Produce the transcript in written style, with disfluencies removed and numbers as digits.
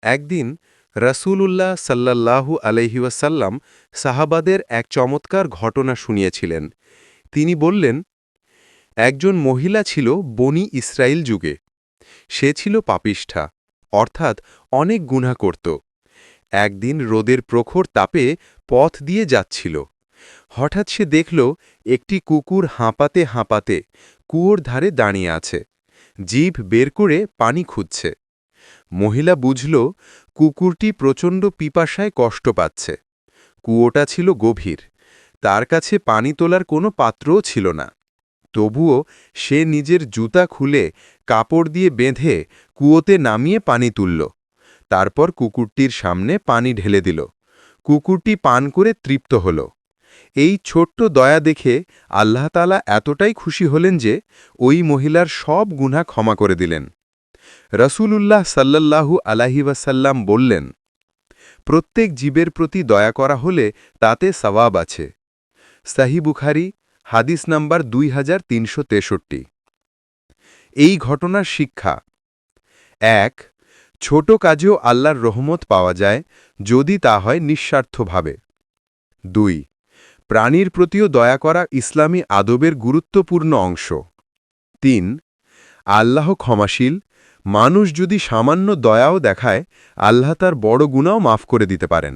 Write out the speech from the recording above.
একদিন রাসূলুল্লাহ সাল্লাল্লাহু আলাইহি ওয়াসাল্লাম সাহাবাদের এক চমৎকার ঘটনা শুনিয়েছিলেন। তিনি বললেন, একজন মহিলা ছিল বনি ইসরায়েল যুগে। সে ছিল পাপিষ্ঠা, অর্থাৎ অনেক গুনাহ করত। একদিন রোদের প্রখর তাপে পথ দিয়ে যাচ্ছিল। হঠাৎ সে দেখল একটি কুকুর হাঁপাতে হাঁপাতে কুয়োর ধারে দাঁড়িয়ে আছে, জিভ বের করে পানি খুঁজছে। মহিলা বুঝল কুকুরটি প্রচণ্ড পিপাসায় কষ্ট পাচ্ছে। কুয়োটা ছিল গভীর, তার কাছে পানি তোলার কোনো পাত্রও ছিল না। তবুও সে নিজের জুতা খুলে কাপড় দিয়ে বেঁধে কুয়োতে নামিয়ে পানি তুলল। তারপর কুকুরটির সামনে পানি ঢেলে দিল। কুকুরটি পান করে তৃপ্ত হল। এই ছোট্ট দয়া দেখে আল্লাহ তাআলা এতটাই খুশি হলেন যে ওই মহিলার সব গুনাহ ক্ষমা করে দিলেন। রাসূলুল্লাহ সাল্লাল্লাহু আলাইহি ওয়াসাল্লাম বললেন, প্রত্যেক জীবের প্রতি দয়া করা হলে তাতে সওয়াব আছে। সহিহ বুখারী, হাদিস নাম্বার 2363। এই ঘটনার শিক্ষা: ১. ছোট কাজেও আল্লাহর রহমত পাওয়া যায়, যদি তা হয় নিঃস্বার্থভাবে। ২. প্রাণীর প্রতিও দয়া করা ইসলামী আদবের গুরুত্বপূর্ণ অংশ। ৩. আল্লাহ ক্ষমাশীল, মানুষ যদি সামান্য দয়াও দেখায়, আল্লাহ তার বড় গুনাহও মাফ করে দিতে পারেন।